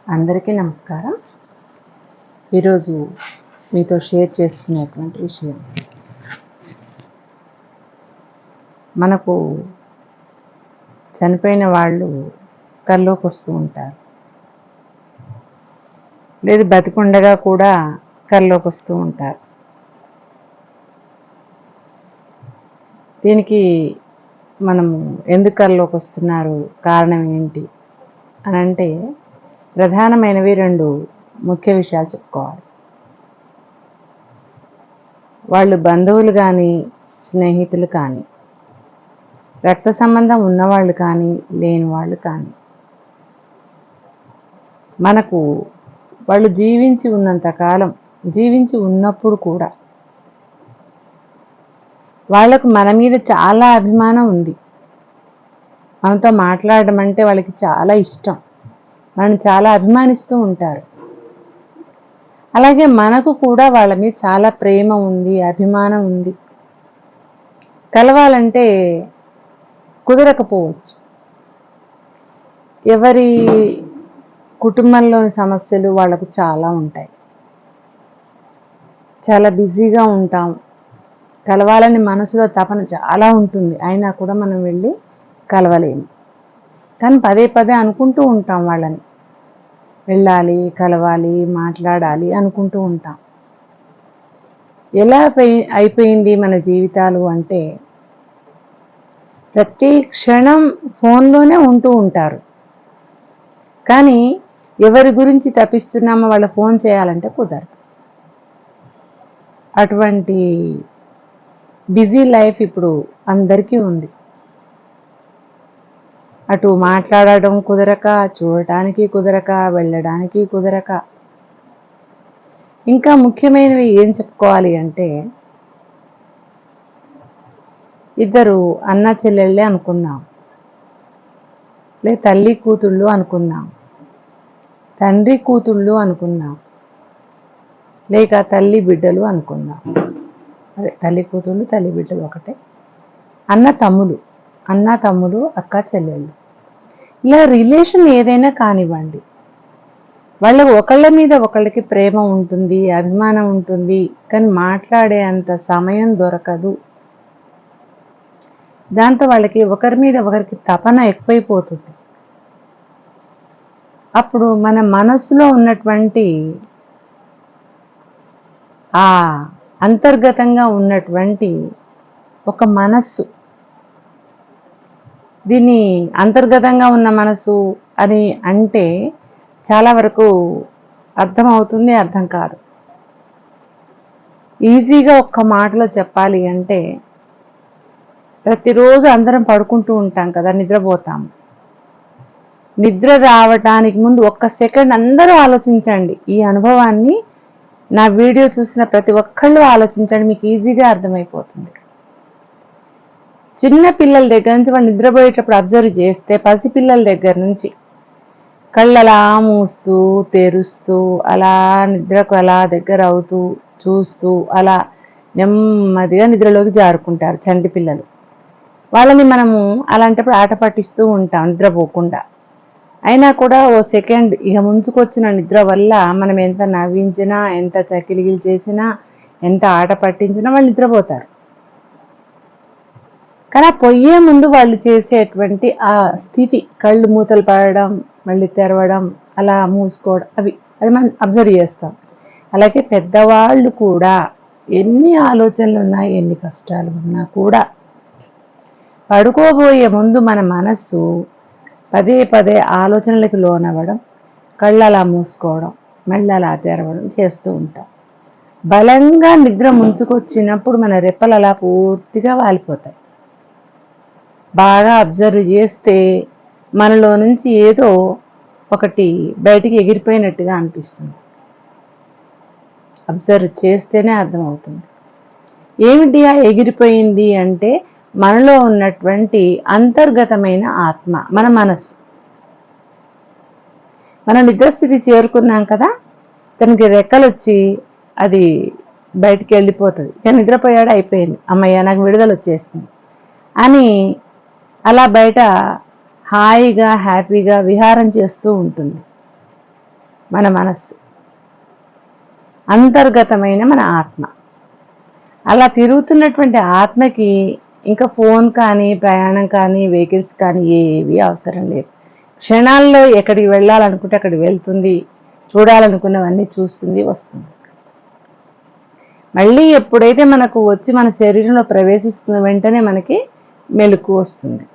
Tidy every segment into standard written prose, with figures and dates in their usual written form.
అందరికీ నమస్కారం. ఈరోజు మీతో షేర్ చేసుకునేటువంటి విషయం, మనకు చనిపోయిన వాళ్ళు కల్లోకి వస్తూ ఉంటారు, లేదు బతికుండగా కూడా కల్లోకి వస్తూ ఉంటారు. దీనికి మనము ఎందుకు కల్లోకి వస్తున్నారు, కారణం ఏంటి అని అంటే ప్రధానమైనవి రెండు ముఖ్య విషయాలు చెప్పుకోవాలి. వాళ్ళు బంధువులు కానీ, స్నేహితులు కానీ, రక్త సంబంధం ఉన్నవాళ్ళు కానీ, లేని వాళ్ళు కానీ, మనకు వాళ్ళు జీవించి ఉన్నంతకాలం, జీవించి ఉన్నప్పుడు కూడా వాళ్లకు మన మీద చాలా అభిమానం ఉంది. మనతో మాట్లాడడం అంటే వాళ్ళకి చాలా ఇష్టం, మనం చాలా అభిమానిస్తూ ఉంటారు. అలాగే మనకు కూడా వాళ్ళ మీద చాలా ప్రేమ ఉంది, అభిమానం ఉంది. కలవాలంటే కుదరకపోవచ్చు. ఎవరి కుటుంబంలోని సమస్యలు వాళ్ళకు చాలా ఉంటాయి, చాలా బిజీగా ఉంటాం, కలవాలని మనసులో తపన చాలా ఉంటుంది. అయినా కూడా మనం వెళ్ళి కలవలేము. కానీ పదే పదే అనుకుంటూ ఉంటాం, వాళ్ళని వెళ్ళాలి, కలవాలి, మాట్లాడాలి అనుకుంటూ ఉంటాం. ఎలా అయిపోయింది మన జీవితాలు అంటే ప్రతి క్షణం ఫోన్లోనే ఉంటూ ఉంటారు. కానీ ఎవరి గురించి తపిస్తున్నామో వాళ్ళ ఫోన్ చేయాలంటే కుదరదు. అటువంటి బిజీ లైఫ్ ఇప్పుడు అందరికీ ఉంది. అటు మాట్లాడడం కుదరక, చూడటానికి కుదరక, వెళ్ళడానికి కుదరక. ఇంకా ముఖ్యమైనవి ఏం చెప్పుకోవాలి అంటే, ఇద్దరు అన్న చెల్లెళ్ళే అనుకుందాం, లేదా తల్లి కూతుళ్ళు అనుకుందాం, తండ్రి కూతుళ్ళు అనుకుందాం, లేక తల్లి బిడ్డలు అనుకుందాం. అదే తల్లి కూతుళ్ళు, తల్లి బిడ్డలు ఒకటే. అన్న తమ్ములు, అక్క చెల్లెళ్ళు, ఇలా రిలేషన్ ఏదైనా కానివ్వండి, వాళ్ళకు ఒకళ్ళ మీద ఒకళ్ళకి ప్రేమ ఉంటుంది, అభిమానం ఉంటుంది. కానీ మాట్లాడే అంత సమయం దొరకదు. దాంతో వాళ్ళకి ఒకరి మీద ఒకరికి తపన ఎక్కువైపోతుంది. అప్పుడు మన మనసులో ఉన్నటువంటి ఆ అంతర్గతంగా ఉన్నటువంటి ఒక మనస్సు, దీన్ని అంతర్గతంగా ఉన్న మనసు అని అంటే చాలా వరకు అర్థమవుతుంది, అర్థం కాదు. ఈజీగా ఒక్క మాటలో చెప్పాలి అంటే, ప్రతిరోజు అందరం పడుకుంటూ ఉంటాం కదా, నిద్రపోతాము. నిద్ర రావటానికి ముందు ఒక్క సెకండ్ అందరూ ఆలోచించండి. ఈ అనుభవాన్ని నా వీడియో చూసిన ప్రతి ఒక్కళ్ళు ఆలోచించండి, మీకు ఈజీగా అర్థమైపోతుంది. చిన్న పిల్లల దగ్గర నుంచి వాళ్ళు నిద్రపోయేటప్పుడు అబ్జర్వ్ చేస్తే, పసిపిల్లల దగ్గర నుంచి కళ్ళు అలా మూస్తూ తెరుస్తూ అలా నిద్రకు అలా దగ్గర అవుతూ చూస్తూ అలా నెమ్మదిగా నిద్రలోకి జారుకుంటారు చంటి పిల్లలు. వాళ్ళని మనము అలాంటప్పుడు ఆట పట్టిస్తూ ఉంటాం నిద్రపోకుండా. అయినా కూడా ఓ సెకండ్ ఇక ముంచుకొచ్చిన నిద్ర వల్ల మనం ఎంత నవ్వించినా, ఎంత చకిలిగిలి చేసినా, ఎంత ఆట పట్టించినా వాళ్ళు నిద్రపోతారు. కానీ ఆ పొయ్యే ముందు వాళ్ళు చేసేటువంటి ఆ స్థితి, కళ్ళు మూతలు పడడం, మళ్ళీ తెరవడం, అలా మూసుకోవడం, అది మనం అబ్జర్వ్ చేస్తాం. అలాగే పెద్దవాళ్ళు కూడా ఎన్ని ఆలోచనలు ఉన్నా, ఎన్ని కష్టాలు ఉన్నా కూడా పడుకోబోయే ముందు మన మనస్సు పదే పదే ఆలోచనలకు లోనవ్వడం, కళ్ళు అలా మూసుకోవడం, మళ్ళీ అలా తెరవడం చేస్తూ ఉంటాం. బలంగా నిద్ర ముంచుకొచ్చినప్పుడు మన రెప్పలు అలా పూర్తిగా వాలిపోతాయి. బాగా అబ్జర్వ్ చేస్తే మనలో నుంచి ఏదో ఒకటి బయటికి ఎగిరిపోయినట్టుగా అనిపిస్తుంది. అబ్జర్వ్ చేస్తేనే అర్థమవుతుంది. ఏమిటి ఆ ఎగిరిపోయింది అంటే, మనలో ఉన్నటువంటి అంతర్గతమైన ఆత్మ, మన మనస్సు. మనం నిద్రస్థితి చేరుకున్నాం కదా, తనకి రెక్కలు వచ్చి అది బయటికి వెళ్ళిపోతుంది. ఇక నిద్రపోయాడు, అయిపోయింది, అమ్మయ్య నాకు విడుదల వచ్చేసింది అని అలా బయట హాయిగా హ్యాపీగా విహారం చేస్తూ ఉంటుంది. మన మనస్సు, అంతర్గతమైన మన ఆత్మ. అలా తిరుగుతున్నటువంటి ఆత్మకి ఇంకా ఫోన్ కానీ, ప్రయాణం కానీ, వెహికల్స్ కానీ ఏవి అవసరం లేదు. క్షణాల్లో ఎక్కడికి వెళ్ళాలనుకుంటే అక్కడికి వెళ్తుంది, చూడాలనుకున్నవన్నీ చూస్తుంది, వస్తుంది. మళ్ళీ ఎప్పుడైతే మనకు వచ్చి మన శరీరంలో ప్రవేశిస్తున్న వెంటనే మనకి మెలకు వస్తుంది.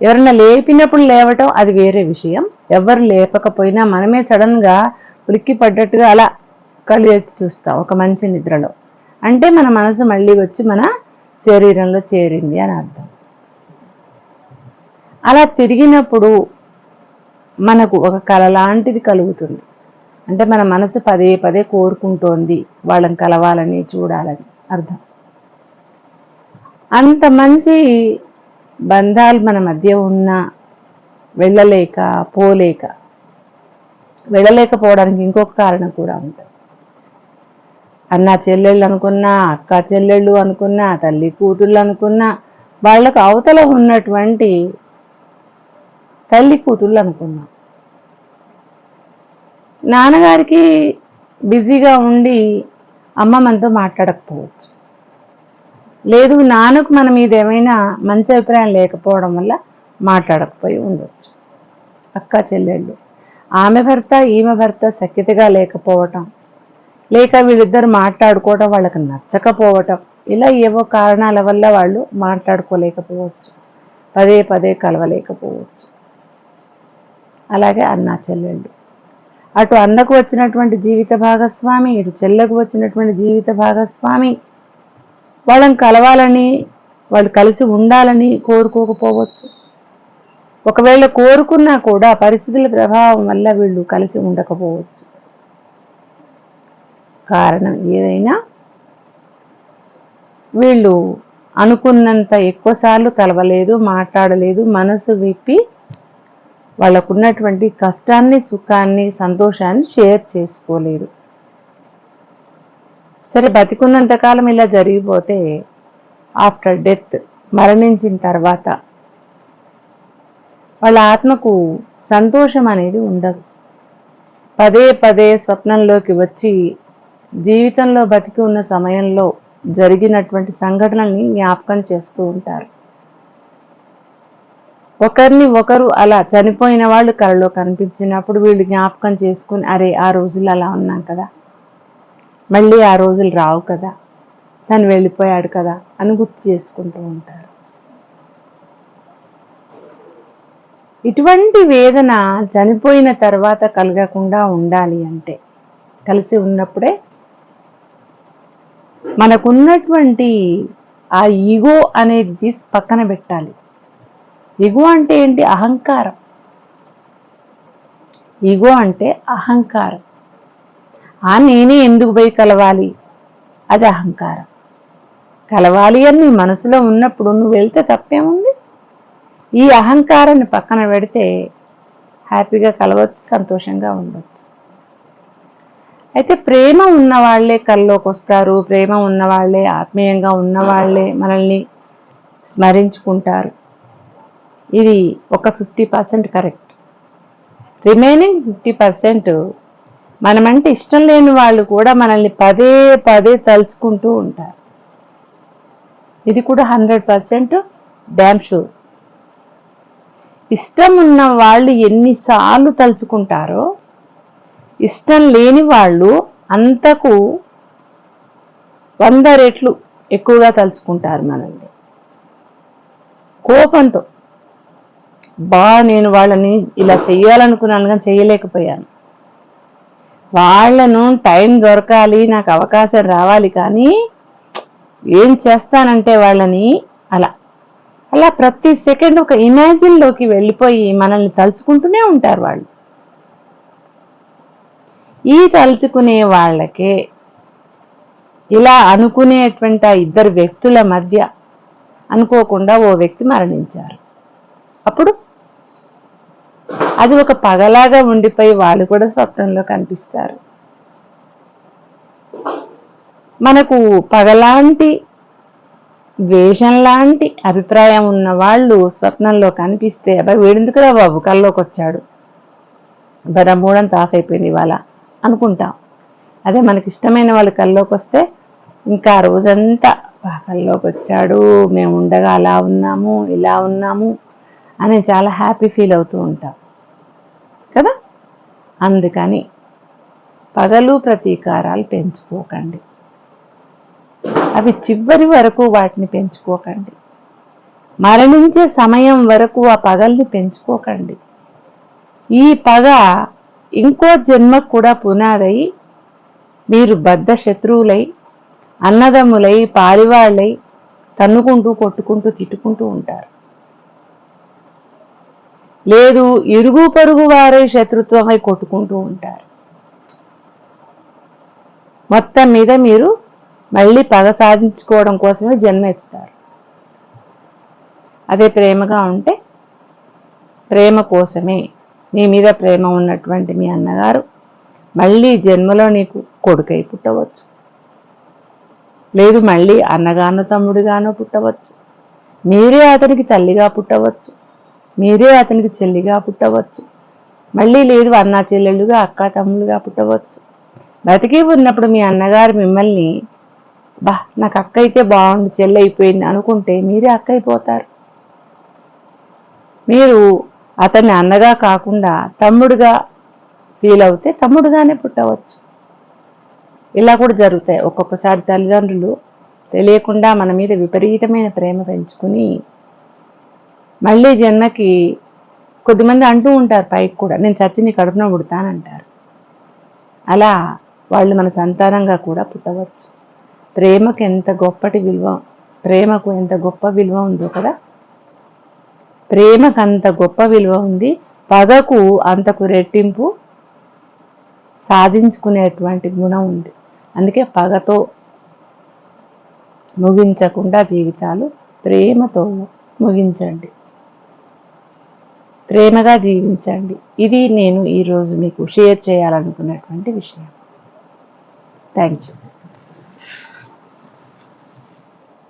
ఎవరన్నా లేపినప్పుడు లేవటం అది వేరే విషయం. ఎవరు లేపకపోయినా మనమే సడన్గా ఉలిక్కి పడ్డట్టుగా అలా కళ్ళు తెచ్చి చూస్తాం ఒక మంచి నిద్రలో. అంటే మన మనసు మళ్ళీ వచ్చి మన శరీరంలో చేరింది అని అర్థం. అలా తిరిగినప్పుడు మనకు ఒక కళ లాంటిది కలుగుతుంది. అంటే మన మనసు పదే పదే కోరుకుంటోంది వాళ్ళని కలవాలని, చూడాలని అర్థం. అంత మంచి బంధాలు మన మధ్య ఉన్నా వెళ్ళలేకపోవడానికి ఇంకొక కారణం కూడా ఉంటుంది. అన్న చెల్లెళ్ళు అనుకున్నా, అక్క చెల్లెళ్ళు అనుకున్నా, తల్లి కూతుళ్ళు అనుకున్నా, వాళ్ళకు అవతల ఉన్నటువంటి తల్లి కూతుళ్ళు అనుకున్నాం. నాన్నగారికి బిజీగా ఉండి అమ్మ మనతో మాట్లాడకపోవచ్చు, లేదు నాన్నకు మన మీద ఏమైనా మంచి అభిప్రాయం లేకపోవడం వల్ల మాట్లాడకపోయి ఉండొచ్చు. అక్క చెల్లెళ్ళు, ఆమె భర్త ఈమె భర్త సఖ్యతగా లేకపోవటం, లేక వీళ్ళిద్దరు మాట్లాడుకోవటం వాళ్ళకి నచ్చకపోవటం, ఇలా ఏవో కారణాల వల్ల వాళ్ళు మాట్లాడుకోలేకపోవచ్చు, పదే పదే కలవలేకపోవచ్చు. అలాగే అన్నా చెల్లెళ్ళు, అటు అన్నకు వచ్చినటువంటి జీవిత భాగస్వామి, ఇటు చెల్లెకు వచ్చినటువంటి జీవిత భాగస్వామి వాళ్ళని కలవాలని, వాళ్ళు కలిసి ఉండాలని కోరుకోకపోవచ్చు. ఒకవేళ కోరుకున్నా కూడా పరిస్థితుల ప్రభావం వల్ల వీళ్ళు కలిసి ఉండకపోవచ్చు. కారణం ఏదైనా వీళ్ళు అనుకున్నంత ఎక్కువసార్లు కలవలేదు, మాట్లాడలేదు, మనసు విప్పి వాళ్ళకున్నటువంటి కష్టాన్ని, సుఖాన్ని, సంతోషాన్ని షేర్ చేసుకోలేరు. సరే, బతికున్నంతకాలం ఇలా జరిగిపోతే ఆఫ్టర్ డెత్, మరణించిన తర్వాత వాళ్ళ ఆత్మకు సంతోషం అనేది ఉండదు. పదే పదే స్వప్నంలోకి వచ్చి జీవితంలో బతికి ఉన్న సమయంలో జరిగినటువంటి సంఘటనల్ని జ్ఞాపకం చేస్తూ ఉంటారు. ఒకరిని ఒకరు అలా చనిపోయిన వాళ్ళు కలలో కనిపించినప్పుడు వీళ్ళు జ్ఞాపకం చేసుకుని, అరే ఆ రోజులు అలా ఉన్నాం కదా, మళ్ళీ ఆ రోజులు రావు కదా, తను వెళ్ళిపోయాడు కదా అని గుర్తు చేసుకుంటూ ఉంటారు. ఇటువంటి వేదన చనిపోయిన తర్వాత కలగకుండా ఉండాలి అంటే, కలిసి ఉన్నప్పుడే మనకున్నటువంటి ఆ ఈగో అనేది తీసి పక్కన పెట్టాలి. ఈగో అంటే ఏంటి? అహంకారం. ఈగో అంటే అహంకారం. నేనే ఎందుకు పోయి కలవాలి, అది అహంకారం. కలవాలి అని నీ మనసులో ఉన్నప్పుడు నువ్వు వెళ్తే తప్పేముంది? ఈ అహంకారాన్ని పక్కన పెడితే హ్యాపీగా కలవచ్చు, సంతోషంగా ఉండవచ్చు. అయితే ప్రేమ ఉన్నవాళ్లే కల్లోకి వస్తారు, ప్రేమ ఉన్నవాళ్లే, ఆత్మీయంగా ఉన్నవాళ్లే మనల్ని స్మరించుకుంటారు. ఇది ఒక 50% కరెక్ట్. రిమైనింగ్ 50% మనమంటే ఇష్టం లేని వాళ్ళు కూడా మనల్ని పదే పదే తలుచుకుంటూ ఉంటారు. ఇది కూడా 100% డ్యామ్ షూర్. ఇష్టం ఉన్న వాళ్ళు ఎన్నిసార్లు తలుచుకుంటారో, ఇష్టం లేని వాళ్ళు అంతకు 100 రెట్లు ఎక్కువగా తలుచుకుంటారు మనల్ని. కోపంతో, నేను వాళ్ళని ఇలా చెయ్యాలనుకున్నాను కానీ చేయలేకపోయాను, వాళ్ళను టైం దొరకాలి, నాకు అవకాశం రావాలి, కానీ ఏం చేస్తానంటే వాళ్ళని అలా ప్రతి సెకండ్ ఒక ఇమాజిన్లోకి వెళ్ళిపోయి మనల్ని తలుచుకుంటూనే ఉంటారు వాళ్ళు. ఈ తలుచుకునే వాళ్ళకే ఇలా అనుకునేటువంటి ఇద్దరు వ్యక్తుల మధ్య అనుకోకుండా ఓ వ్యక్తి మరణించారు. అప్పుడు అది ఒక పగలాగా ఉండిపోయి వాళ్ళు కూడా స్వప్నంలో కనిపిస్తారు. మనకు పగలాంటి, ద్వేషంలాంటి అభిప్రాయం ఉన్న వాళ్ళు స్వప్నంలో కనిపిస్తే, అబ్బాయి వీడెందుకురా బాబు కల్లోకి వచ్చాడు, మూడంతా ఆఫ్ అయిపోయింది ఇవాళ అనుకుంటాం. అదే మనకి ఇష్టమైన వాళ్ళు కల్లోకి వస్తే ఇంకా ఆ రోజంతా కల్లోకి వచ్చాడు, మేము ఉండగా అలా ఉన్నాము, ఇలా ఉన్నాము అని చాలా హ్యాపీ ఫీల్ అవుతూ ఉంటాం కదా. అందుకని పగలు ప్రతీకారాలు పెంచుకోకండి, అవి చివరి వరకు వాటిని పెంచుకోకండి, మరణించే సమయం వరకు ఆ పగల్ని పెంచుకోకండి. ఈ పగ ఇంకో జన్మకు కూడా పునాదై మీరు బద్ధ శత్రువులై, అన్నదమ్ములై, పారివాళ్ళై తన్నుకుంటూ కొట్టుకుంటూ తిట్టుకుంటూ ఉంటారు. లేదు ఇరుగు పొరుగు వారే శత్రుత్వమై కొట్టుకుంటూ ఉంటారు. మొత్తం మీద మీరు మళ్ళీ పగ సాధించుకోవడం కోసమే జన్మ ఎత్తుతారు. అదే ప్రేమగా ఉంటే ప్రేమ కోసమే, మీ మీద ప్రేమ ఉన్నటువంటి మీ అన్నగారు మళ్ళీ జన్మలో నీకు కొడుకై పుట్టవచ్చు, లేదు మళ్ళీ అన్నగానో తమ్ముడిగానో పుట్టవచ్చు, మీరే అతనికి తల్లిగా పుట్టవచ్చు, మీరే అతనికి చెల్లిగా పుట్టవచ్చు, మళ్ళీ లేదు అన్నా చెల్లెళ్ళుగా అక్క తమ్ముళ్ళుగా పుట్టవచ్చు. బతికి ఉన్నప్పుడు మీ అన్నగారు మిమ్మల్ని నాకు అక్క అయితే బాగుండు, చెల్లి అయిపోయింది అనుకుంటే మీరే అక్క అయిపోతారు. మీరు అతన్ని అన్నగా కాకుండా తమ్ముడుగా ఫీల్ అవుతే తమ్ముడుగానే పుట్టవచ్చు. ఇలా కూడా జరుగుతాయి. ఒక్కొక్కసారి తల్లిదండ్రులు తెలియకుండా మన మీద విపరీతమైన ప్రేమ పెంచుకుని మళ్ళీ జన్మకి కొద్దిమంది అంటూ ఉంటారు పైకి కూడా, నేను చచ్చి నీ కడుపున పుడతానంటారు. అలా వాళ్ళు మన సంతానంగా కూడా పుట్టవచ్చు. ప్రేమకు ఎంత గొప్పటి విలువ, ప్రేమకు ఎంత గొప్ప విలువ ఉందో కదా. ప్రేమకు అంత గొప్ప విలువ ఉంది, పగకు అంతకు రెట్టింపు సాధించుకునేటువంటి గుణం ఉంది. అందుకే పగతో ముగించకుండా జీవితాలు ప్రేమతో ముగించండి, ప్రేమగా జీవించండి. ఇది నేను ఈరోజు మీకు షేర్ చేయాలనుకున్నటువంటి విషయం. Thank you.